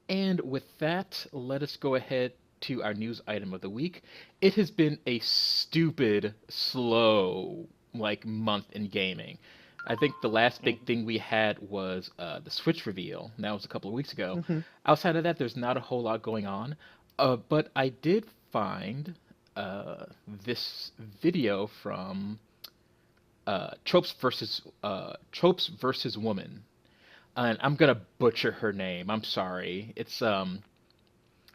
And with that, let us go ahead to our news item of the week. It has been a stupid, slow, month in gaming. I think the last big Mhm. thing we had was the Switch reveal. And that was a couple of weeks ago. Hmm. Outside of that, there's not a whole lot going on. But I did find this video from Tropes versus Woman, and I'm gonna butcher her name. I'm sorry. It's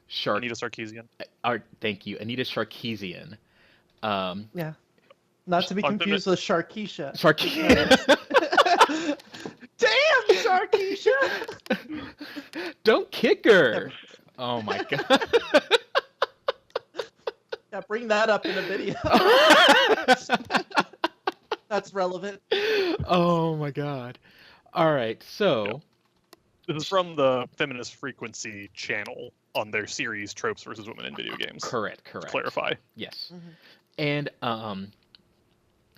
Shark. Anita Sarkeesian. Art. Thank you, Anita Sharkeesian. Um, Yeah. Not to be On feminine, confused with Sharkeisha, Shark. because damn Sharkeisha. Don't kick Yeah, her. Oh my god. yeah, bring that up in a video. That's relevant. Oh my god. All right. yeah. So This is from the Feminist Frequency channel on their series Tropes versus Women in Video Games. correct. To Correct. clarify. Yes. Hmm. And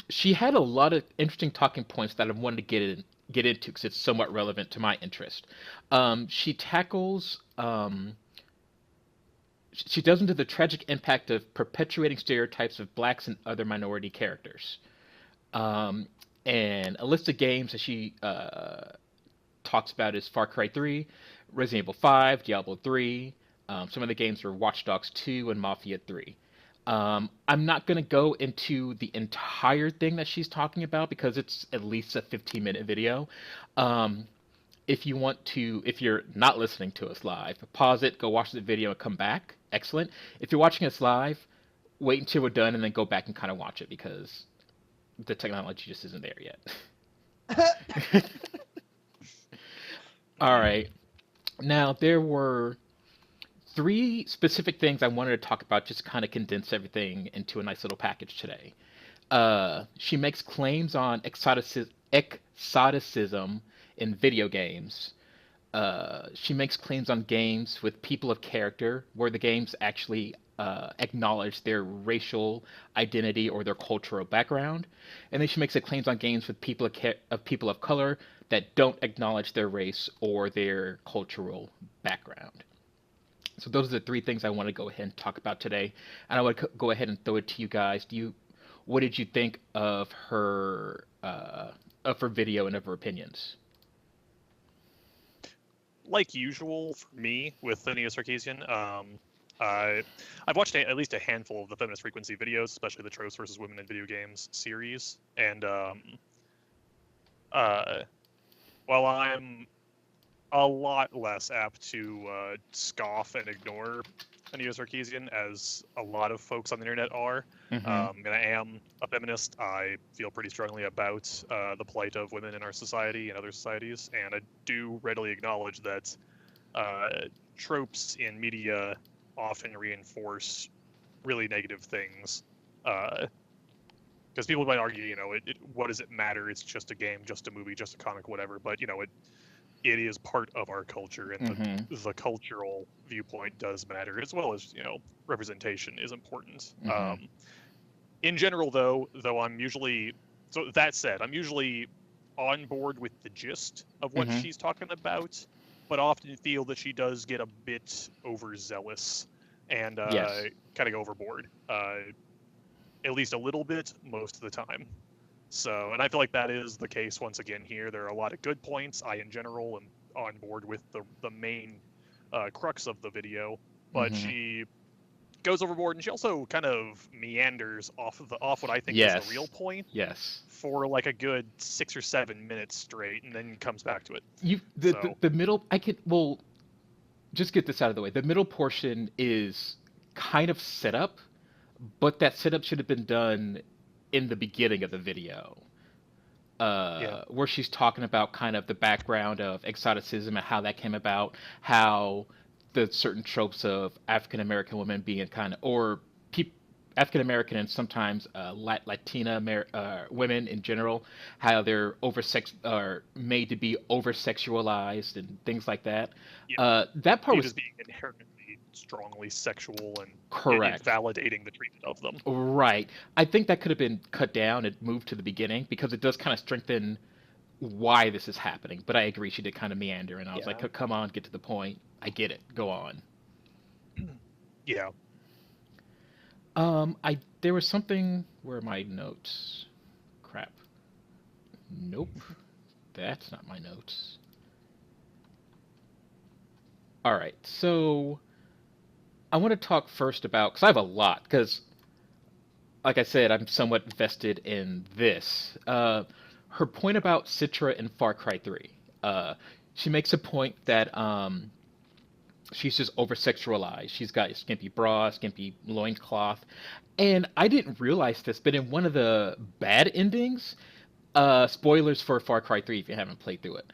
she had a lot of interesting talking points that I wanted to get into because it's somewhat relevant to my interest. She tackles she delves into the tragic impact of perpetuating stereotypes of blacks and other minority characters. Um, and a list of games that she talks about is Far Cry 3, Resident Evil 5, Diablo 3. Some of the games were Watch Dogs 2 and Mafia 3. I'm not going to go into the entire thing that she's talking about because it's at least a 15-minute video. Um, if you're not listening to us live, pause it, go watch the video, and come back. Excellent. If you're watching us live, wait until we're done and then go back and kind of watch it because the technology just isn't there yet. All Mhm. right. Now, there were three specific things I wanted to talk about, just kind of condense everything into a nice little package today. She makes claims on exoticism in video games. She makes claims on games with people of character, where the games actually acknowledge their racial identity or their cultural background, and then she makes claims on games with people of color that don't acknowledge their race or their cultural background. So those are the three things I want to go ahead and talk about today, and I would go ahead and throw it to you guys. What did you think of her video and of her opinions? Like usual for me with Anita Sarkeesian, I I've watched at least a handful of the Feminist Frequency videos, especially the Tropes versus Women in Video Games series, and uh, while I'm a lot less apt to scoff and ignore Anita Sarkeesian, as a lot of folks on the internet are. Mm-hmm. And I am a feminist. I feel pretty strongly about the plight of women in our society and other societies, and I do readily acknowledge that uh, tropes in media often reinforce really negative things. Because people might argue, what does it matter? It's just a game, just a movie, just a comic, whatever. But it is part of our culture, and Mm-hmm. the cultural viewpoint does matter, as well as representation is important. Mm-hmm. In general, though I'm usually so that said, I'm usually on board with the gist of what Mm-hmm. she's talking about, but often feel that she does get a bit overzealous and Yes. kind of go overboard, at least a little bit most of the time. So, and I feel like that is the case once again here. There are a lot of good points. I, in general, am on board with the main crux of the video, but Mm-hmm. she goes overboard, and she also kind of meanders off what I think is the real Yes. point Yes. for like a good 6 or 7 minutes straight, and then comes back to it. You So, the middle. I could well just get this out of the way. The middle portion is kind of set up, but that setup should have been done in the beginning of the video, yeah, where she's talking about kind of the background of exoticism and how that came about, how the certain tropes of African American women being kind of, or peop, African American and sometimes Latina women in general, how they're or made to be over sexualized and things like that. yeah, That part viewed was as being inherently strongly sexual and correct. invalidating the treatment of them. Right. I think that could have been cut down and moved to the beginning because it does kind of strengthen why this is happening. But I agree, she did kind of meander, and I was Yeah. like, come on, get to the point. I get it. Go on. Yeah. There was something. Where are my notes? Crap. Nope. That's not my notes. All right. So I want to talk first about, because I have a lot, because like I said, I'm somewhat vested in this. Her point about Citra in Far Cry 3. She makes a point that she's just over sexualized. She's got a skimpy bra, skimpy loincloth. And I didn't realize this, but in one of the bad endings, spoilers for Far Cry 3 if you haven't played through it.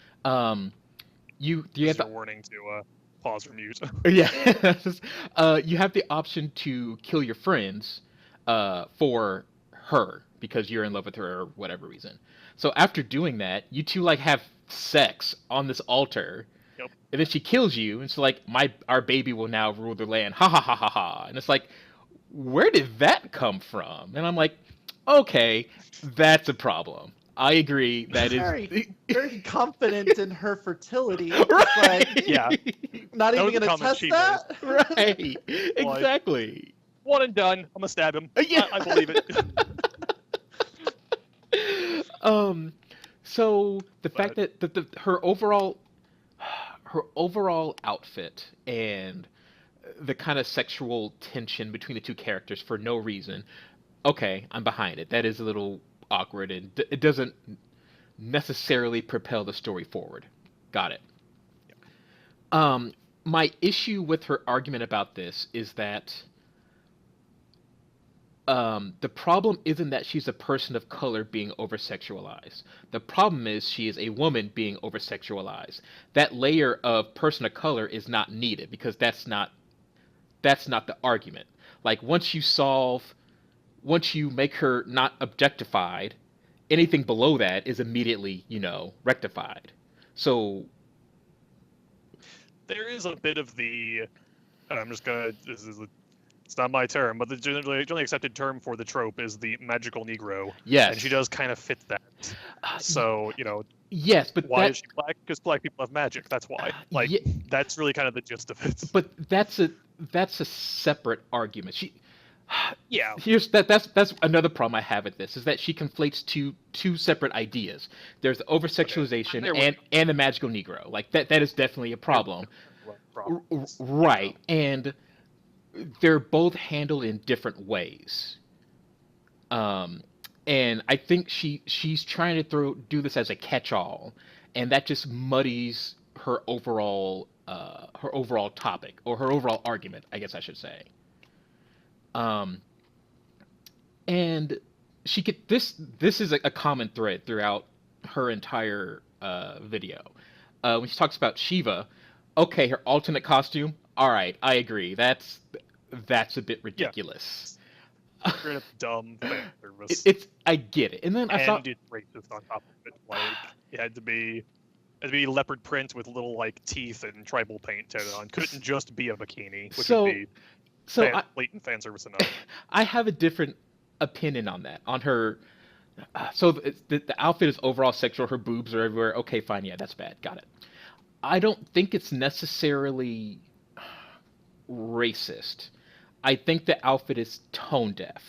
You This have is your the, warning to pause or mute. yeah, you have the option to kill your friends for her because you're in love with her or whatever reason. So after doing that, you two like have sex on this altar, Yep. and then she kills you, and it's like our baby will now rule the land. Ha ha ha ha ha. And it's like, where did that come from? And I'm like, okay, that's a problem. I agree. That is Very confident in her fertility. It's right. like, Yeah. not That even was the gonna comment test she that. Right. Exactly. One and done. I'm gonna stab him. Yeah. I believe it. So the fact But that her overall outfit and the kind of sexual tension between the two characters for no reason, okay, I'm behind it. That is a little awkward, and it doesn't necessarily propel the story forward. Got it. Um, my issue with her argument about this is that the problem isn't that she's a person of color being over sexualized. The problem is she is a woman being over sexualized. That layer of person of color is not needed because that's not the argument. Like once you make her not objectified, anything below that is immediately, rectified. So there is a bit of the. I'm just gonna. It's not my term, but the generally accepted term for the trope is the magical Negro, yes, and she does kind of fit that. So yes, but why is she black? Because black people have magic. That's why. Like yeah, that's really kind of the gist of it. but that's a separate argument. Yeah. That's another problem I have with this is that she conflates two separate ideas. There's the over sexualization and the magical Negro. Like that is definitely a problem. Right. And they're both handled in different ways. And I think she's trying to do this as a catch-all, and that just muddies her overall topic or her overall argument, I guess I should say. Um, and she could this is a common thread throughout her entire video. When she talks about Shiva, okay, her alternate costume. All right, I agree. That's a bit ridiculous. Straight up dumb fan service. I get it, and then I thought it's racist on top of it. Like it had to be leopard print with little like teeth and tribal paint tattooed on. Couldn't just be a bikini, which would be blatant fan service enough. I have a different opinion on that. On her, so the outfit is overall sexual. Her boobs are everywhere. Okay, fine, yeah, that's bad. Got it. I don't think it's necessarily racist. I think the outfit is tone deaf.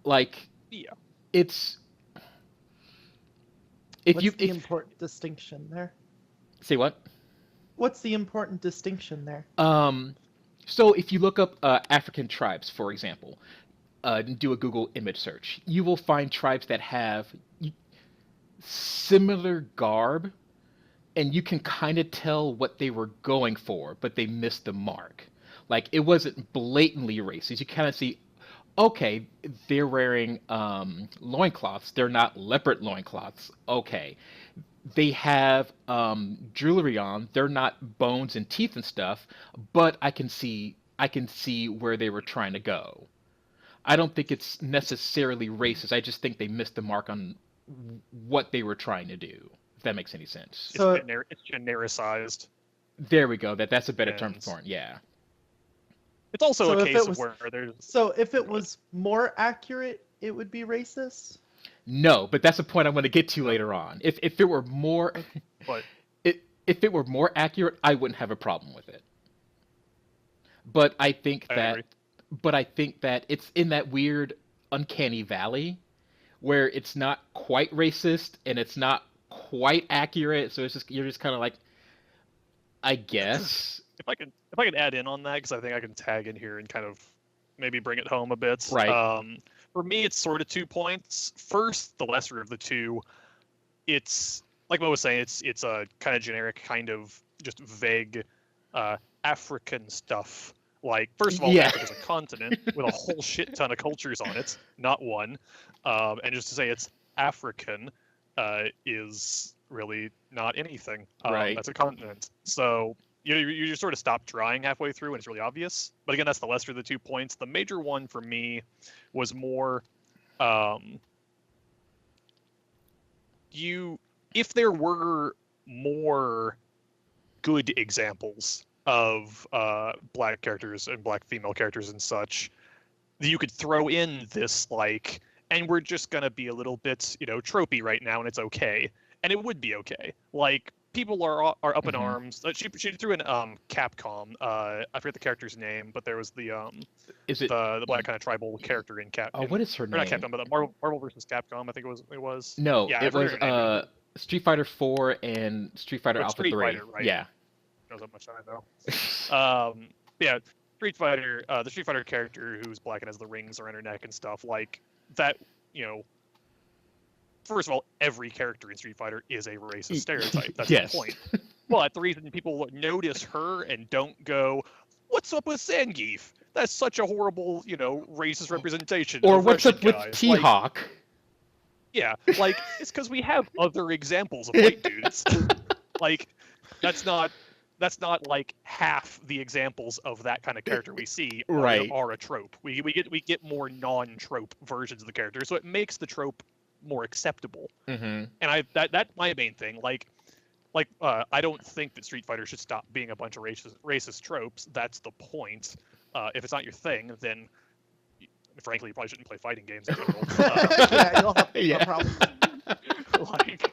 Like, Yeah. it's What's the important distinction there? say what? What's the important distinction there? So if you look up African tribes, for example, and do a Google image search, you will find tribes that have similar garb, and you can kind of tell what they were going for, but they missed the mark. Like it wasn't blatantly racist. You kind of see, okay, they're wearing loincloths. They're not leopard loincloths. Okay, they have jewelry on. They're not bones and teeth and stuff, but I can see where they were trying to go. I don't think it's necessarily racist. I just think they missed the mark on what they were trying to do. If that makes any sense. So It's genericized. There we go. That's a better term And- for it. Yeah. It's also So a if case it was- of where there's so if it was more accurate, it would be racist. No, but that's the point I'm going to get to later on. If it were more, But if it were more accurate, I wouldn't have a problem with it. But I think I that, agree. but I think that it's in that weird, uncanny valley where it's not quite racist and it's not quite accurate. So it's just you're just kind of like, I guess, If I can add in on that, because I think I can tag in here and kind of maybe bring it home a bit. right? For me, it's sort of 2 points. First, the lesser of the two. It's like Mo was saying. It's a kind of generic, kind of just vague African stuff. Like, first of all, Yeah. Africa's a continent with a whole shit ton of cultures on it, not one. And just to say it's African is really not anything. Right. That's a continent. So you just sort of stop trying halfway through, and it's really obvious. But again, that's the lesser of the 2 points. The major one for me was more if there were more good examples of black characters and black female characters and such, you could throw in this like, and we're just gonna be a little bit, tropey right now, and it's okay, and it would be okay. Like, people are up in Mhm. arms. She threw in Capcom. I forget the character's name, but there was the Is it? the black kind of tribal character in Oh, what is her or not name? Capcom, but the Marvel versus Capcom. I think it was. No, Yeah, I it forget was her name. Street Fighter 4 and Street Fighter But Alpha Street 3. Fighter, right? Yeah. Knows how much I know. Yeah, Street Fighter, the Street Fighter character who's black and has the rings around her neck and stuff like that. First of all, every character in Street Fighter is a racist stereotype. That's Yes. the point. But the reason people notice her and don't go, "What's up with Zangief? That's such a horrible, racist representation." Or of what's Russian up with guys." T-Hawk? Yeah, like, it's because we have other examples of white dudes. Like, that's not like half the examples of that kind of character we see Right. are a trope. We get more non-trope versions of the character, so it makes the trope more acceptable. Mm-hmm. And that's my main thing. Like I don't think that Street Fighter should stop being a bunch of racist tropes. That's the point. If it's not your thing, then frankly, you probably shouldn't play fighting games in general. Yeah, you'll have Yeah. a problem. Like,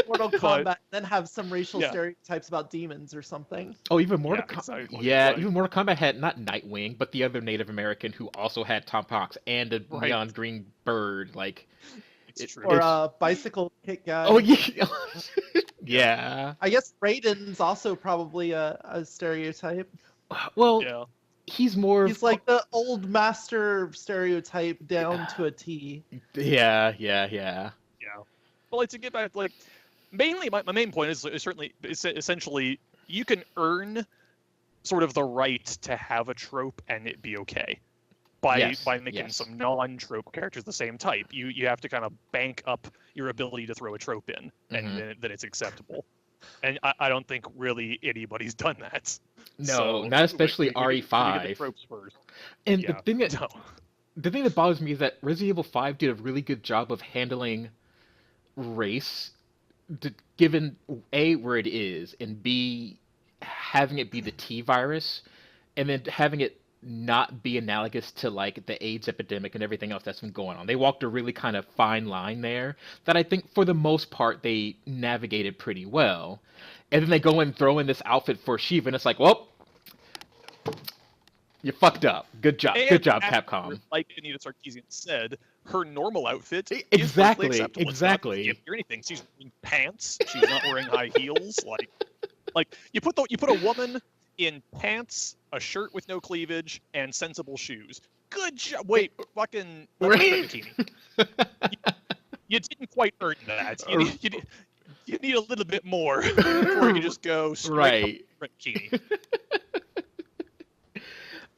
Mortal but- Kombat, then have some racial Yeah. stereotypes about demons or something. Oh, even Mortal Yeah, Kombat. exactly. Yeah, Like- even Mortal Kombat had not Nightwing, but the other Native American who also had tomahawks and a Right. neon green bird. Like, it's true. Or It's- bicycle kick guy. oh yeah, yeah. I guess Raiden's also probably a stereotype. Well, Yeah. he's more. He's like the old master stereotype down to a T. Yeah. Yeah. But like, to get back, like, mainly my main point is certainly essentially you can earn sort of the right to have a trope and it be okay by Yes, making yes. some non-trope characters the same type. You have to kind of bank up your ability to throw a trope in, and Mhm. then it's acceptable. And I don't think really anybody's done that. No, So, not especially we get the RE5. tropes first. And Yeah. the thing that bothers me is that Resident Evil 5 did a really good job of handling race, given A, where it is, and B, having it be the T virus, and then having it not be analogous to like the AIDS epidemic and everything else that's been going on. They walked a really kind of fine line there that I think for the most part they navigated pretty well. And then they go and throw in this outfit for Shiva, and it's like, well, you fucked up. Good job. And Good job, after, Capcom. like Anita Sarkeesian said, her normal outfit is Exactly, perfectly acceptable. exactly. It's not or anything. She's wearing pants. She's not wearing high heels. Like you put a woman in pants, a shirt with no cleavage, and sensible shoes. Good job. Wait, fucking that's a bikini. You didn't quite earn that. You need a little bit more before you just go straight Right. up bikini.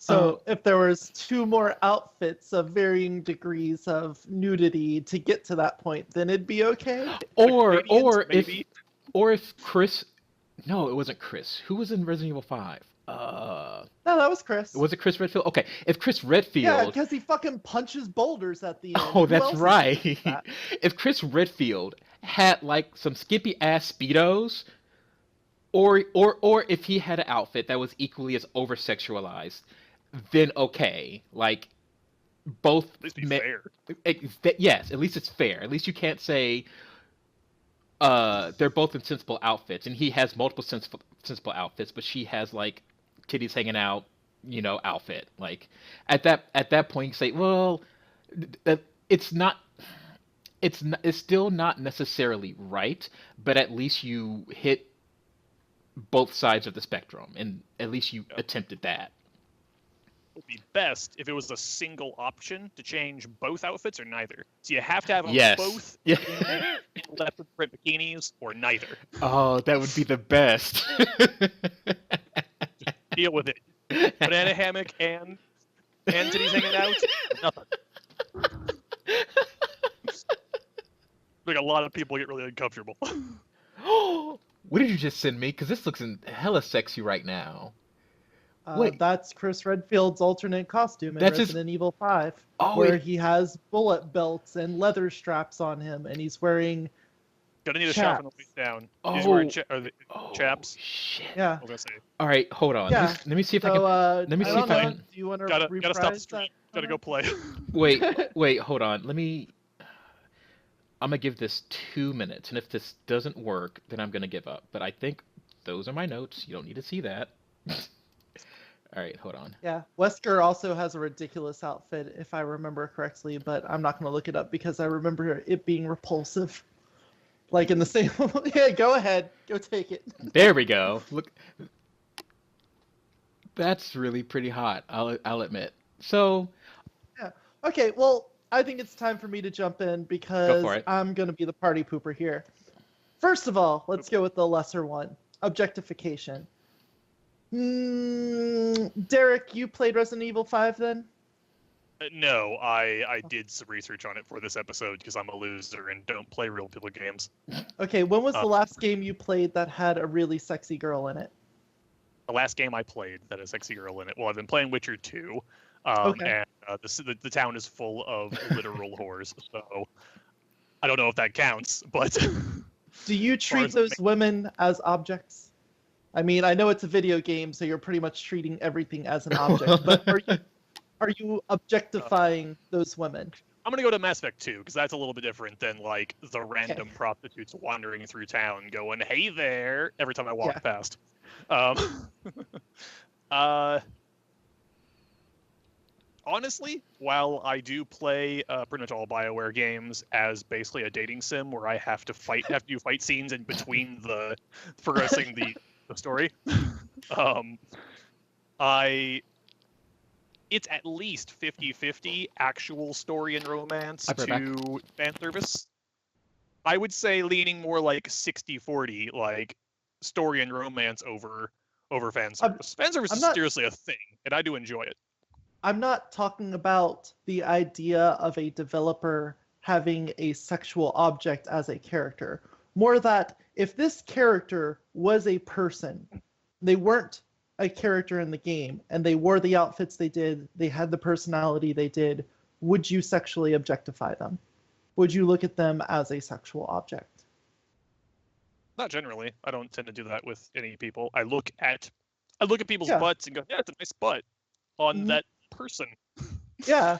So if there was two more outfits of varying degrees of nudity to get to that point, then it'd be okay. Or Canadians, maybe. if Chris, no, it wasn't Chris. Who was in Resident Evil 5? No, that was Chris. Was it Chris Redfield? Okay, if Chris Yeah, Redfield, because he fucking punches boulders at the end. oh, Who that's else is right. doing that? If Chris Redfield had like some skimpy ass speedos, or if he had an outfit that was equally as over sexualized, then okay, like both. At least be fair. Yes, at least it's fair. At least you can't say they're both in sensible outfits, and he has multiple sensible outfits, but she has like titties hanging out, outfit. Like at that point, you say, well, it's not. It's still not necessarily right, but at least you hit both sides of the spectrum, and at least you attempted that. It would be best if it was a single option to change both outfits or neither. So you have to have them Yes. both Yeah. in leopard print bikinis or neither. Oh, that would be the best. Deal with it. Banana hammock and titties hanging out. Nothing. Like a lot of people get really uncomfortable. What did you just send me? Because this looks hella sexy right now. Wait. That's Chris Redfield's alternate costume in That's Resident Evil 5, Oh, where he has bullet belts and leather straps on him, and he's wearing Gonna need a shot on the way down. He's Oh. wearing Oh, chaps. shit. yeah. I was gonna say. All right, hold on. Yeah. Let me see if I So can. let me see if I can- Do you want to Gotta reprise stop the that? stream. Gotta go play. Wait, hold on. I'm gonna give this 2 minutes, and if this doesn't work, then I'm gonna give up. But I think those are my notes. You don't need to see that. All right, hold on. Yeah, Wesker also has a ridiculous outfit, if I remember correctly, but I'm not going to look it up because I remember it being repulsive. Like in the same. Yeah, go ahead, go take it. There we go. Look, that's really pretty hot. I'll admit. So, Okay, well, I think it's time for me to jump in because for it. I'm going to be the party pooper here. First of all, let's go with the lesser one, objectification. Derek, you played Resident Evil 5 then? No, I did some research on it for this episode because I'm a loser and don't play real people games. Okay, when was the last game you played that had a really sexy girl in it? The last game I played that had a sexy girl in it. Well, I've been playing Witcher 2, Okay. and the town is full of literal whores. So I don't know if that counts, but Do you as treat as those women as objects? I mean, I know it's a video game, so you're pretty much treating everything as an object, but are you objectifying those women? I'm gonna go to Mass Effect 2 because that's a little bit different than like the random prostitutes wandering through town going, "Hey there!" every time I walk past. Honestly, while I do play pretty much all BioWare games as basically a dating sim where I have to do fight scenes in between the progressing the story, it's at least 50-50 actual story and romance to fan service. I would say leaning more like 60-40, like story and romance over fan service. Fan service is seriously a thing, and I do enjoy it. I'm not talking about the idea of a developer having a sexual object as a character. More that if this character was a person, they weren't a character in the game, and they wore the outfits they did, they had the personality they did, would you sexually objectify them? Would you look at them as a sexual object? Not generally. I don't tend to do that with any people. I look at people's butts and go, "Yeah, it's a nice butt on that person." Yeah.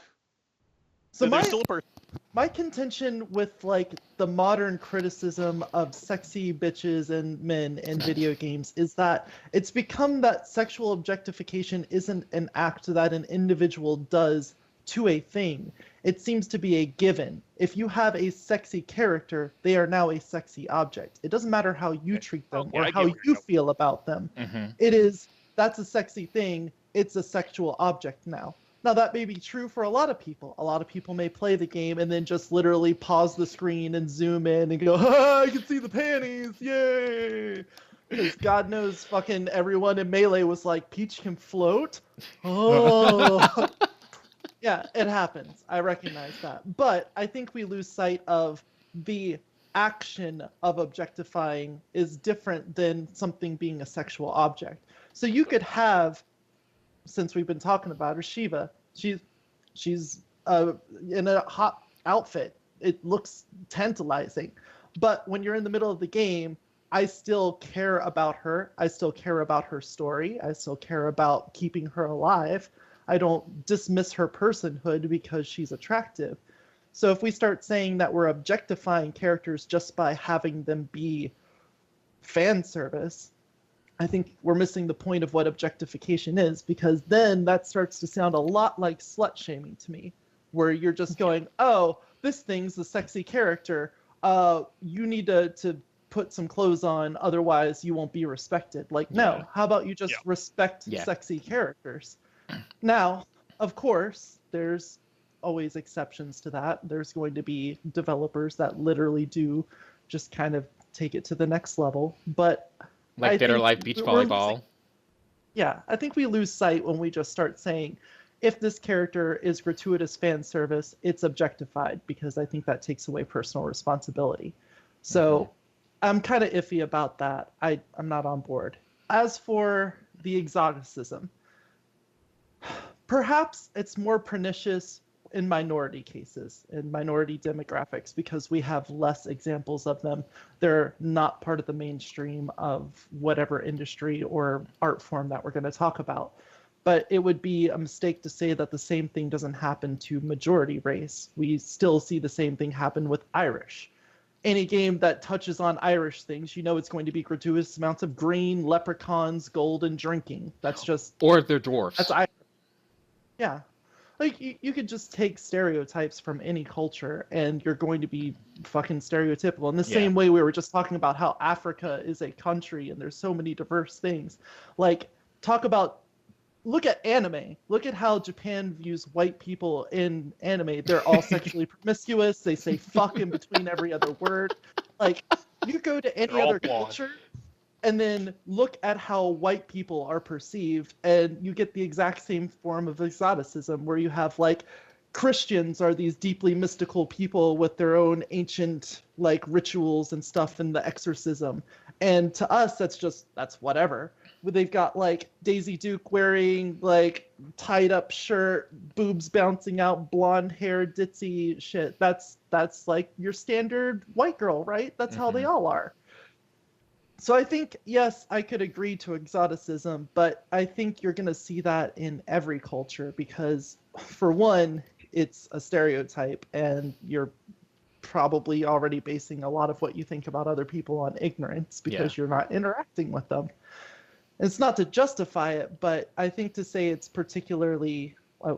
So they're still a person. My contention with like the modern criticism of sexy bitches and men in video games is that it's become that sexual objectification isn't an act that an individual does to a thing. It seems to be a given. If you have a sexy character, they are now a sexy object. It doesn't matter how you treat them or how you feel about them. Mm-hmm. That's a sexy thing. It's a sexual object now. Now, that may be true for a lot of people. A lot of people may play the game and then just literally pause the screen and zoom in and go, "Ah, I can see the panties, yay!" Because God knows fucking everyone in Melee was like, "Peach can float?" Oh. Yeah, it happens. I recognize that. But I think we lose sight of the action of objectifying is different than something being a sexual object. So you could have, since we've been talking about her, Shiva, she's in a hot outfit. It looks tantalizing. But when you're in the middle of the game, I still care about her. I still care about her story. I still care about keeping her alive. I don't dismiss her personhood because she's attractive. So if we start saying that we're objectifying characters just by having them be fan service, I think we're missing the point of what objectification is, because then that starts to sound a lot like slut shaming to me, where you're just going, oh, this thing's a sexy character. You need to put some clothes on, otherwise you won't be respected. Like, no, how about you just respect sexy characters? Now, of course, there's always exceptions to that. There's going to be developers that literally do just kind of take it to the next level. But like Dead or Alive Beach Volleyball. I think we lose sight when we just start saying, if this character is gratuitous fan service, it's objectified, because I think that takes away personal responsibility. So I'm kind of iffy about that. I'm not on board. As for the exoticism, perhaps it's more pernicious in minority cases, in minority demographics, because we have less examples of them. They're not part of the mainstream of whatever industry or art form that we're going to talk about. But it would be a mistake to say that the same thing doesn't happen to majority race. We still see the same thing happen with Irish. Any game that touches on Irish things, you know it's going to be gratuitous amounts of green, leprechauns, gold, and drinking. That's just... Or they're dwarfs. That's Irish. Yeah. Like, you could just take stereotypes from any culture, and you're going to be fucking stereotypical. In the same way we were just talking about how Africa is a country, and there's so many diverse things. Like, look at anime. Look at how Japan views white people in anime. They're all sexually promiscuous. They say fuck in between every other word. Like, you go to any other culture, and then look at how white people are perceived, and you get the exact same form of exoticism, where you have, like, Christians are these deeply mystical people with their own ancient, like, rituals and stuff in the exorcism. And to us, that's whatever. They've got, like, Daisy Duke wearing, like, tied up shirt, boobs bouncing out, blonde hair, ditzy shit. That's like your standard white girl, right? That's how they all are. So I think, yes, I could agree to exoticism, but I think you're going to see that in every culture because, for one, it's a stereotype, and you're probably already basing a lot of what you think about other people on ignorance because you're not interacting with them. It's not to justify it, but I think to say it's particularly, it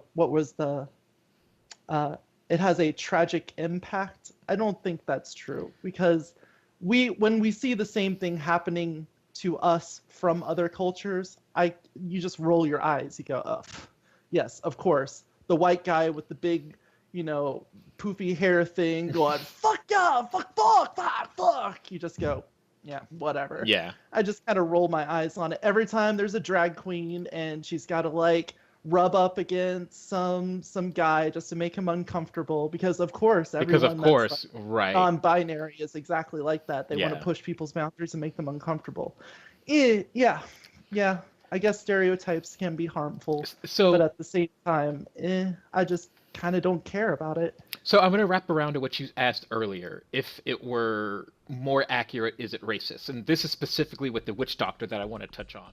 has a tragic impact, I don't think that's true, because when we see the same thing happening to us from other cultures, you just roll your eyes. You go, oh, yes, of course. The white guy with the big, poofy hair thing going, fuck yeah, fuck. You just go, yeah, whatever. Yeah. I just kind of roll my eyes on it. Every time there's a drag queen and she's got to, like, rub up against some guy just to make him uncomfortable, because of course right, non-binary is exactly like that. They want to push people's boundaries and make them uncomfortable. Yeah, I guess stereotypes can be harmful, but at the same time, I just kind of don't care about it. So I'm going to wrap around to what you asked earlier. If it were more accurate, is it racist? And this is specifically with the witch doctor that I want to touch on.